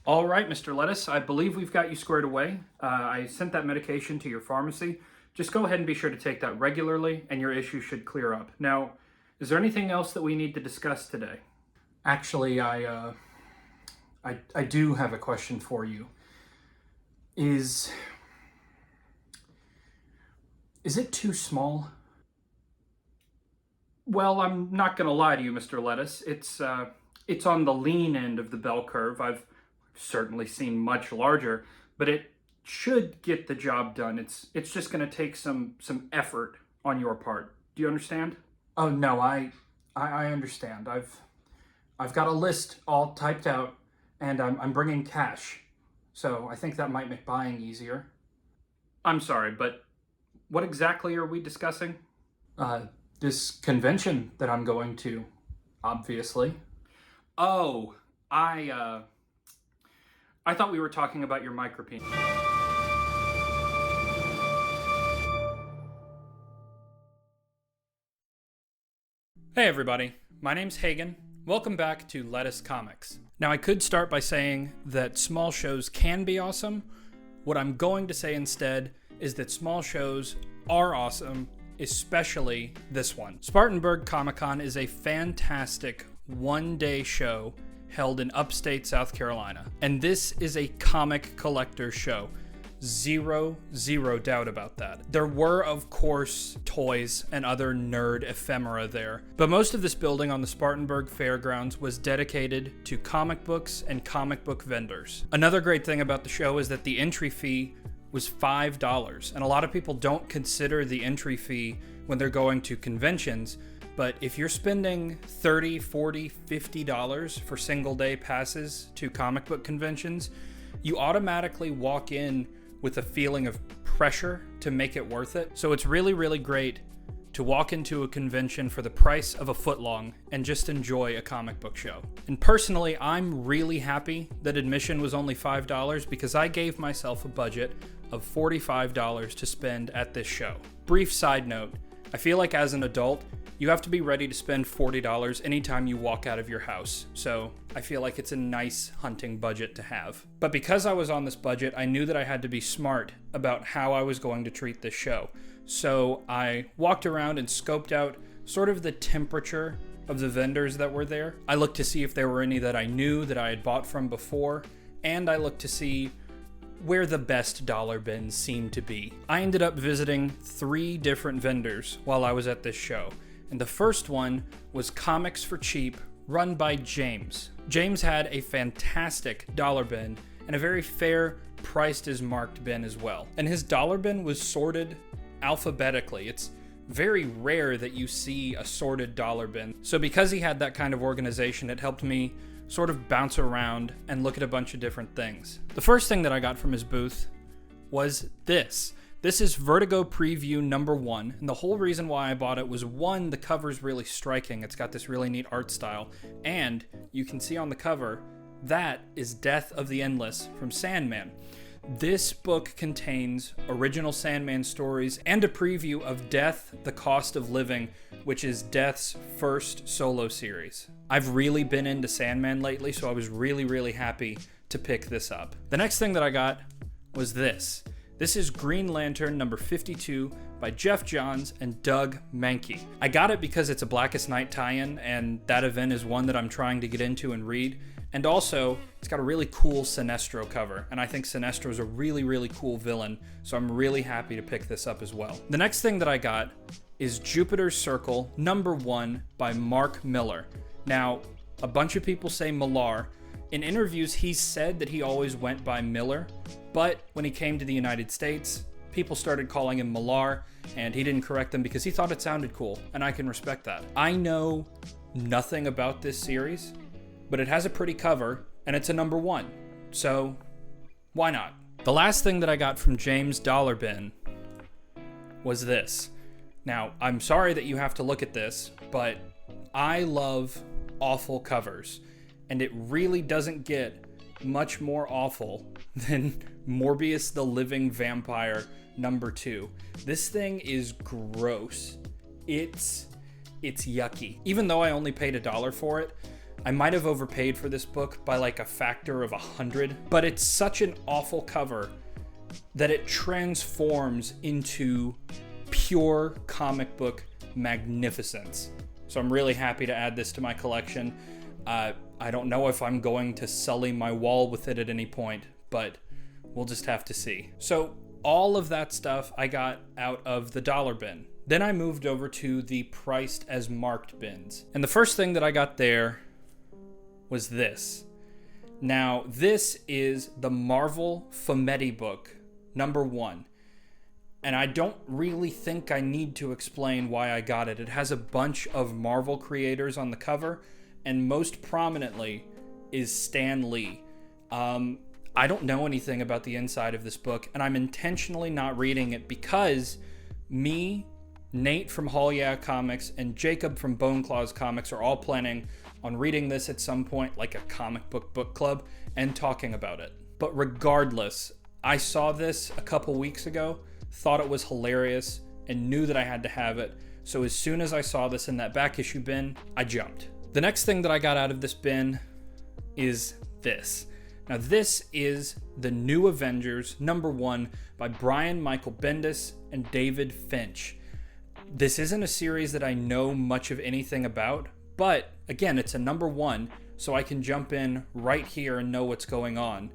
All right, Mr. Lettuce, I believe we've got you squared away. I sent that medication to your pharmacy. Just go ahead and be sure to take that regularly, and your issue should clear up. Now, is there anything else that we need to discuss today? Actually, I do have a question for you. Is it too small? Well, I'm not going to lie to you, Mr. Lettuce. It's on the lean end of the bell curve. I've certainly seen much larger, but it should get the job done. It's just going to take some effort on your part. Do you understand? Oh no, I understand. I've got a list all typed out, and I'm bringing cash, so I think that might make buying easier. I'm sorry, but what exactly are we discussing? This convention that I'm going to, obviously. Oh, I thought we were talking about your micropenis. Hey everybody, my name's Hagen. Welcome back to Lettuce Comics. Now I could start by saying that small shows can be awesome. What I'm going to say instead is that small shows are awesome, especially this one. Spartanburg Comic-Con is a fantastic one-day show held in upstate South Carolina. And this is a comic collector show. Zero doubt about that. There were, of course, toys and other nerd ephemera there, but most of this building on the Spartanburg Fairgrounds was dedicated to comic books and comic book vendors. Another great thing about the show is that the entry fee was $5, and a lot of people don't consider the entry fee when they're going to conventions, but if you're spending $30, $40, $50 for single day passes to comic book conventions, you automatically walk in with a feeling of pressure to make it worth it. So it's really great to walk into a convention for the price of a footlong and just enjoy a comic book show. And personally, I'm really happy that admission was only $5 because I gave myself a budget of $45 to spend at this show. Brief side note, I feel like as an adult, you have to be ready to spend $40 anytime you walk out of your house. So I feel like it's a nice hunting budget to have. But because I was on this budget, I knew that I had to be smart about how I was going to treat this show. So I walked around and scoped out sort of the temperature of the vendors that were there. I looked to see if there were any that I knew that I had bought from before, and I looked to see where the best dollar bins seemed to be. I ended up visiting 3 different vendors while I was at this show. And the first one was Comics for Cheap, run by James. James had a fantastic dollar bin and a very fair priced as marked bin as well. And his dollar bin was sorted alphabetically. It's very rare that you see a sorted dollar bin. So because he had that kind of organization, it helped me sort of bounce around and look at a bunch of different things. The first thing that I got from his booth was this. This is Vertigo Preview number 1, and the whole reason why I bought it was 1, the cover's really striking. It's got this really neat art style, and you can see on the cover, that is Death of the Endless from Sandman. This book contains original Sandman stories and a preview of Death, the Cost of Living, which is Death's first solo series. I've really been into Sandman lately, so I was really happy to pick this up. The next thing that I got was this. This is Green Lantern number 52 by Jeff Johns and Doug Mahnke. I got it because it's a Blackest Night tie-in, and that event is one that I'm trying to get into and read. And also, it's got a really cool Sinestro cover, and I think Sinestro is a really cool villain, so I'm really happy to pick this up as well. The next thing that I got is Jupiter's Circle number 1 by Mark Millar. Now, a bunch of people say Millar. In interviews, he said that he always went by Miller, but when he came to the United States, people started calling him Millar, and he didn't correct them because he thought it sounded cool, and I can respect that. I know nothing about this series, but it has a pretty cover, and it's a number 1, so why not? The last thing that I got from James Dollar Bin was this. Now, I'm sorry that you have to look at this, but I love awful covers, and it really doesn't get much more awful than Morbius the Living Vampire number 2. This thing is gross. It's yucky. Even though I only paid $1 for it, I might have overpaid for this book by like a factor of 100, but it's such an awful cover that it transforms into pure comic book magnificence. So I'm really happy to add this to my collection. I don't know if I'm going to sully my wall with it at any point, but we'll just have to see. So all of that stuff I got out of the dollar bin. Then I moved over to the priced as marked bins. And the first thing that I got there was this. Now, this is the Marvel Fumetti book, #1. And I don't really think I need to explain why I got it. It has a bunch of Marvel creators on the cover, and most prominently is Stan Lee. I don't know anything about the inside of this book, and I'm intentionally not reading it because me, Nate from Hall Yeah Comics, and Jacob from Bone Claws Comics are all planning on reading this at some point, like a comic book club, and talking about it. But regardless, I saw this a couple weeks ago, thought it was hilarious, and knew that I had to have it. So as soon as I saw this in that back issue bin, I jumped. The next thing that I got out of this bin is this. Now this is the New Avengers #1 by Brian Michael Bendis and David Finch. This isn't a series that I know much of anything about, but again, it's a #1, so I can jump in right here and know what's going on.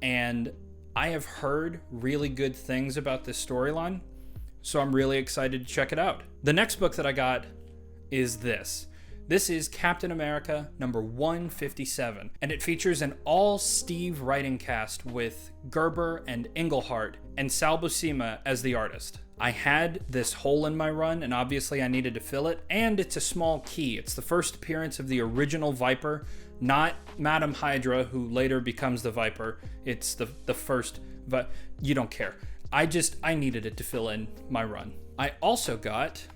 And I have heard really good things about this storyline, so I'm really excited to check it out. The next book that I got is this. This is Captain America #157, and it features an all-Steve writing cast with Gerber and Englehart and Sal Buscema as the artist. I had this hole in my run, and obviously I needed to fill it, and it's a small key. It's the first appearance of the original Viper, not Madam Hydra, who later becomes the Viper. It's the first, but you don't care. I needed it to fill in my run. I also got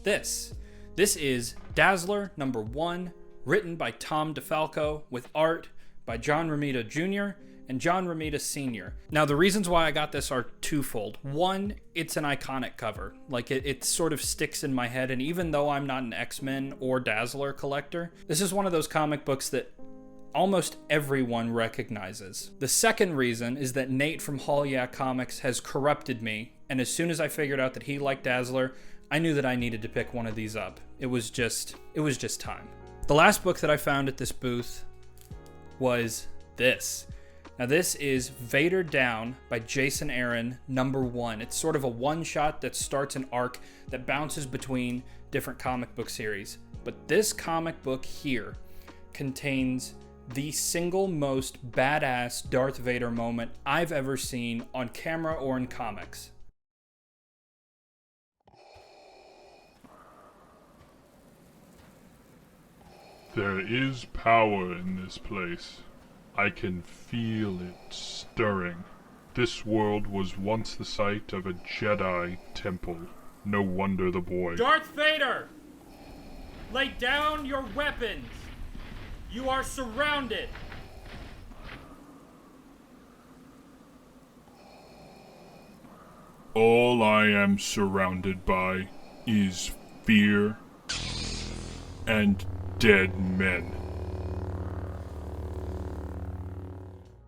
this. This is Dazzler #1, written by Tom DeFalco, with art by John Romita Jr. and John Romita Sr. Now, the reasons why I got this are twofold. One, it's an iconic cover. Like, it sort of sticks in my head, and even though I'm not an X-Men or Dazzler collector, this is one of those comic books that almost everyone recognizes. The second reason is that Nate from Hall Yeah Comics has corrupted me, and as soon as I figured out that he liked Dazzler, I knew that I needed to pick one of these up. It was just time. The last book that I found at this booth was this. Now this is Vader Down by Jason Aaron #1. It's sort of a one-shot that starts an arc that bounces between different comic book series. But this comic book here contains the single most badass Darth Vader moment I've ever seen on camera or in comics. There is power in this place. I can feel it stirring. This world was once the site of a Jedi temple. No wonder the boy... Darth Vader! Lay down your weapons! You are surrounded! All I am surrounded by is fear and dead men.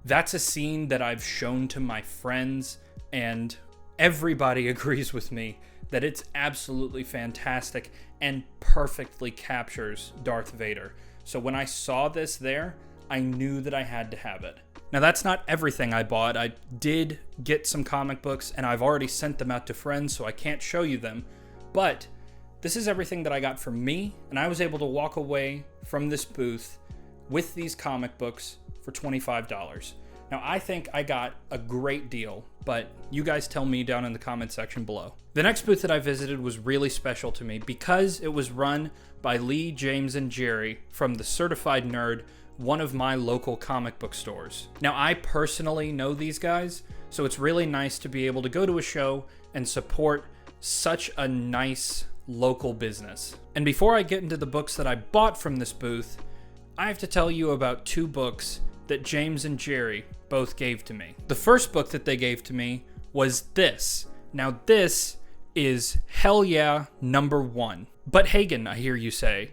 That's a scene that I've shown to my friends, and everybody agrees with me that it's absolutely fantastic and perfectly captures Darth Vader. So when I saw this there, I knew that I had to have it. Now that's not everything I bought. I did get some comic books, and I've already sent them out to friends, so I can't show you them. But this is everything that I got from me, and I was able to walk away from this booth with these comic books for $25. Now, I think I got a great deal, but you guys tell me down in the comment section below. The next booth that I visited was really special to me because it was run by Lee, James, and Jerry from The Certified Nerd, one of my local comic book stores. Now, I personally know these guys, so it's really nice to be able to go to a show and support such a nice local business. And before I get into the books that I bought from this booth, I have to tell you about two books that James and Jerry both gave to me. The first book that they gave to me was this. Now this is Hell Yeah #1. But Hagen, I hear you say,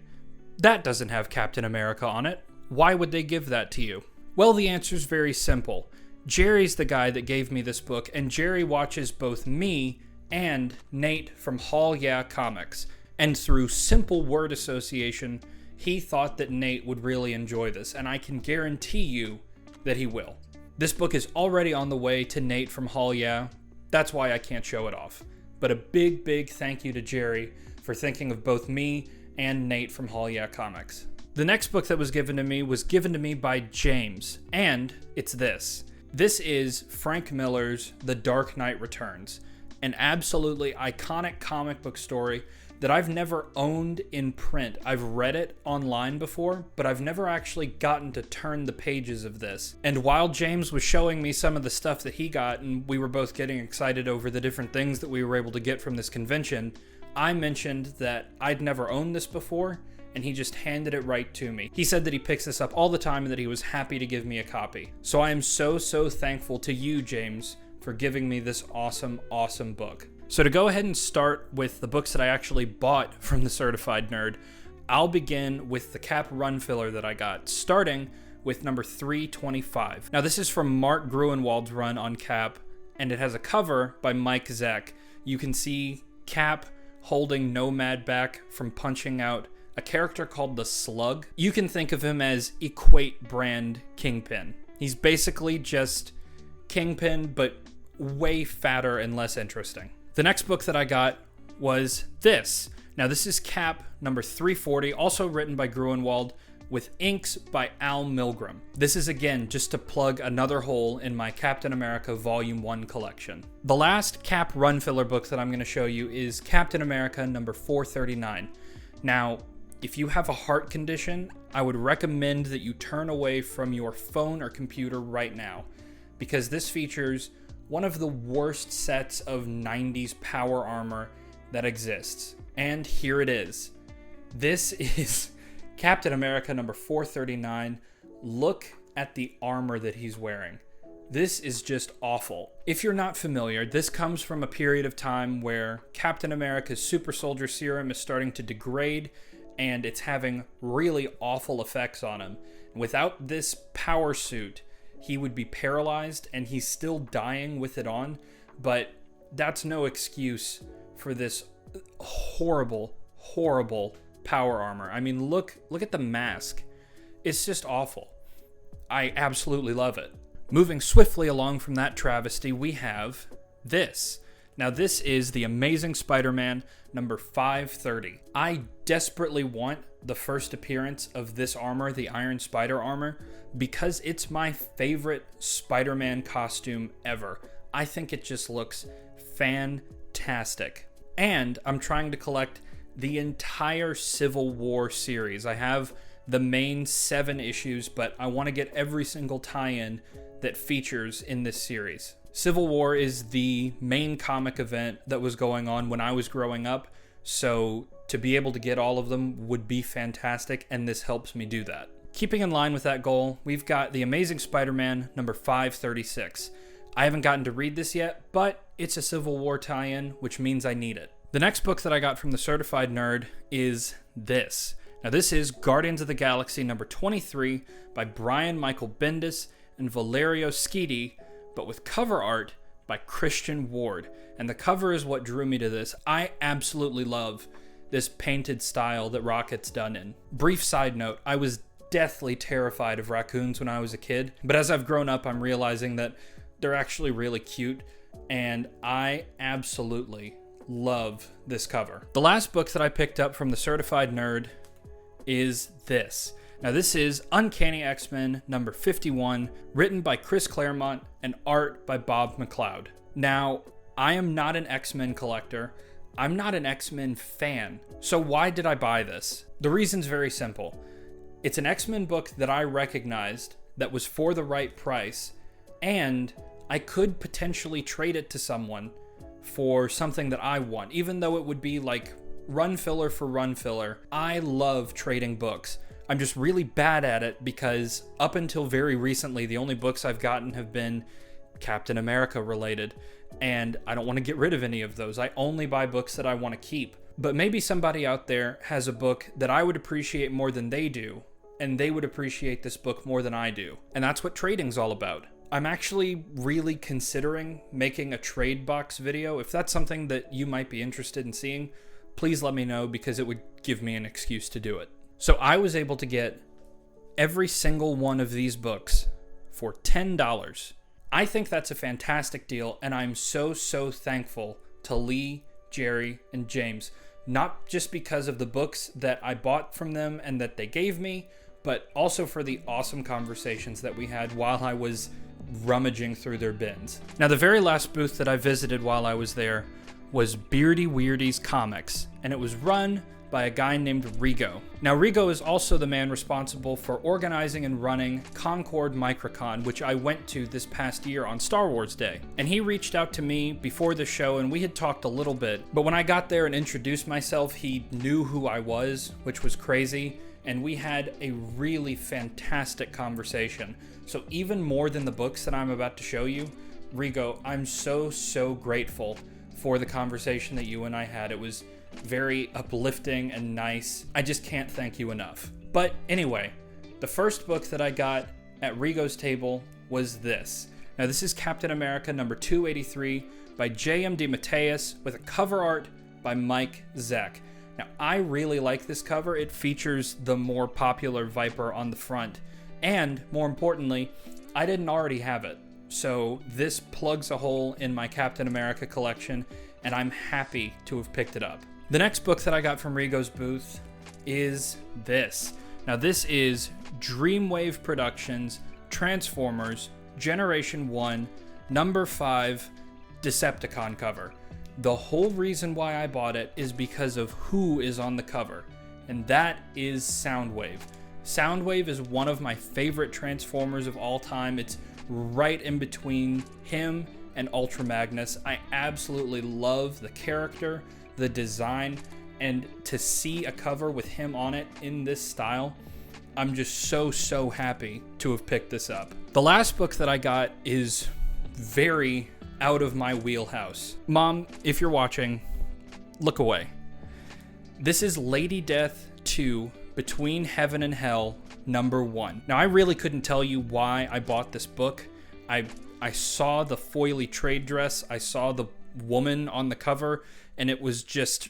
that doesn't have Captain America on it. Why would they give that to you? Well, the answer's very simple. Jerry's the guy that gave me this book, and Jerry watches both me and Nate from Hall Yeah Comics. And through simple word association, he thought that Nate would really enjoy this, and I can guarantee you that he will. This book is already on the way to Nate from Hall Yeah. That's why I can't show it off. But a big, big thank you to Jerry for thinking of both me and Nate from Hall Yeah Comics. The next book that was given to me by James, and it's this. This is Frank Miller's The Dark Knight Returns, an absolutely iconic comic book story that I've never owned in print. I've read it online before, but I've never actually gotten to turn the pages of this. And while James was showing me some of the stuff that he got, and we were both getting excited over the different things that we were able to get from this convention, I mentioned that I'd never owned this before, and he just handed it right to me. He said that he picks this up all the time and that he was happy to give me a copy. So I am so thankful to you, James, for giving me this awesome book. So to go ahead and start with the books that I actually bought from the Certified Nerd, I'll begin with the Cap run filler that I got, starting with number 325. Now this is from Mark Gruenwald's run on Cap, and it has a cover by Mike Zeck. You can see Cap holding Nomad back from punching out a character called the Slug. You can think of him as Equate brand Kingpin. He's basically just Kingpin, but way fatter and less interesting. The next book that I got was this. Now this is Cap number 340, also written by Gruenwald, with inks by Al Milgrom. This is again just to plug another hole in my Captain America Volume 1 collection. The last Cap run filler book that I'm going to show you is Captain America number 439. Now, if you have a heart condition, I would recommend that you turn away from your phone or computer right now, because this features one of the worst sets of 90s power armor that exists. And here it is. This is Captain America number 439. Look at the armor that he's wearing. This is just awful. If you're not familiar, this comes from a period of time where Captain America's super soldier serum is starting to degrade, and it's having really awful effects on him. Without this power suit, he would be paralyzed, and he's still dying with it on, but that's no excuse for this horrible power armor. I mean, look at the mask. It's just awful. I absolutely love it. Moving swiftly along from that travesty, we have this. Now this is The Amazing Spider-Man number 530. I desperately want the first appearance of this armor, the Iron Spider armor, because it's my favorite Spider-Man costume ever. I think it just looks fantastic. And I'm trying to collect the entire Civil War series. I have the main 7 issues, but I want to get every single tie-in that features in this series. Civil War is the main comic event that was going on when I was growing up, so to be able to get all of them would be fantastic, and this helps me do that. Keeping in line with that goal, we've got The Amazing Spider-Man number 536. I haven't gotten to read this yet, but it's a Civil War tie-in, which means I need it. The next book that I got from the Certified Nerd is this. Now this is Guardians of the Galaxy number 23 by Brian Michael Bendis and Valerio Schiti, but with cover art by Christian Ward. And the cover is what drew me to this. I absolutely love this painted style that Rocket's done in. Brief side note, I was deathly terrified of raccoons when I was a kid, but as I've grown up, I'm realizing that they're actually really cute, and I absolutely love this cover. The last book that I picked up from the Certified Nerd is this. Now this is Uncanny X-Men number 51, written by Chris Claremont and art by Bob McLeod. Now, I am not an X-Men collector. I'm not an X-Men fan. So why did I buy this? The reason's very simple. It's an X-Men book that I recognized that was for the right price, and I could potentially trade it to someone for something that I want, even though it would be like run filler for run filler. I love trading books. I'm just really bad at it because up until very recently, the only books I've gotten have been Captain America related, and I don't want to get rid of any of those. I only buy books that I want to keep. but maybe somebody out there has a book that I would appreciate more than they do, and they would appreciate this book more than I do. And that's what trading's all about. I'm actually really considering making a trade box video. If that's something that you might be interested in seeing, please let me know, because it would give me an excuse to do it. So I was able to get every single one of these books for $10. I think that's a fantastic deal, and I'm so thankful to Lee, Jerry, and James. Not just because of the books that I bought from them and that they gave me, but also for the awesome conversations that we had while I was rummaging through their bins. Now, the very last booth that I visited while I was there was Beardy Weirdy's Comics, and it was run by a guy named Rigo. Now, Rigo is also the man responsible for organizing and running Concord Microcon, which I went to this past year on Star Wars Day. And he reached out to me before the show, and we had talked a little bit, but when I got there and introduced myself, he knew who I was, which was crazy, and we had a really fantastic conversation. So even more than the books that I'm about to show you, Rigo, I'm so grateful for the conversation that you and I had. It was very uplifting and nice. I just can't thank you enough. But anyway, the first book that I got at Rigo's table was this. Now, this is Captain America number 283 by J.M. DeMatteis with a cover art by Mike Zeck. Now, I really like this cover. It features the more popular Viper on the front. And more importantly, I didn't already have it. So this plugs a hole in my Captain America collection, and I'm happy to have picked it up. The next book that I got from Rigos Booth is this. Now, this is Dreamwave Productions, Transformers, Generation 1, number 5, Decepticon cover. The whole reason why I bought it is because of who is on the cover, and that is Soundwave. Soundwave is one of my favorite Transformers of all time. It's right in between him and Ultra Magnus. I absolutely love the character, the design, and to see a cover with him on it in this style, I'm just so happy to have picked this up. The last book that I got is very out of my wheelhouse. Mom, if you're watching, look away. This is Lady Death 2, Between Heaven and Hell, number 1. Now, I really couldn't tell you why I bought this book. I saw the foily trade dress, I saw the woman on the cover, and it was just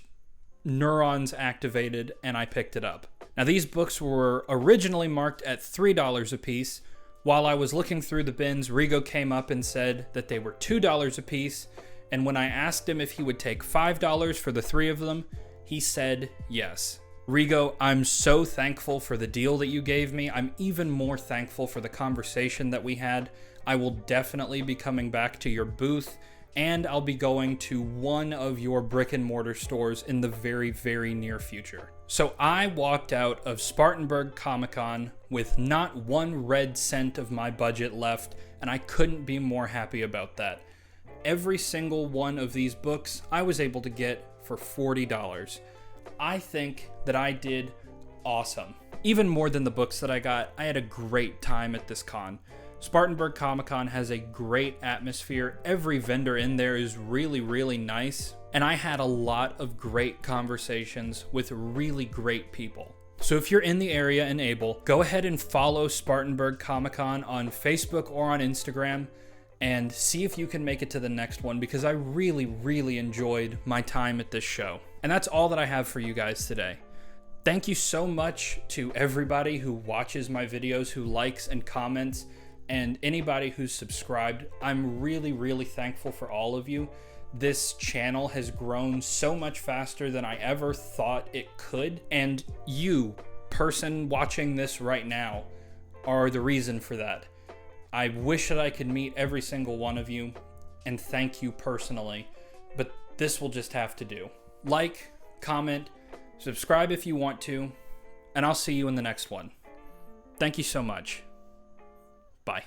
neurons activated, and I picked it up. Now, these books were originally marked at $3 a piece. While I was looking through the bins, Rigo came up and said that they were $2 a piece, and when I asked him if he would take $5 for the 3 of them, he said yes. Rigo, I'm so thankful for the deal that you gave me. I'm even more thankful for the conversation that we had. I will definitely be coming back to your booth, and I'll be going to one of your brick and mortar stores in the very near future. So I walked out of Spartanburg Comic-Con with not 1 red cent of my budget left, and I couldn't be more happy about that. Every single one of these books I was able to get for $40. I think that I did awesome. Even more than the books that I got, I had a great time at this con. Spartanburg Comic-Con has a great atmosphere. Every vendor in there is really nice. And I had a lot of great conversations with really great people. So if you're in the area and able, go ahead and follow Spartanburg Comic-Con on Facebook or on Instagram and see if you can make it to the next one, because I really enjoyed my time at this show. And that's all that I have for you guys today. Thank you so much to everybody who watches my videos, who likes and comments, and anybody who's subscribed. I'm really thankful for all of you. This channel has grown so much faster than I ever thought it could, and you, person watching this right now, are the reason for that. I wish that I could meet every single one of you and thank you personally, but this will just have to do. Like, comment, subscribe if you want to, and I'll see you in the next one. Thank you so much. Bye.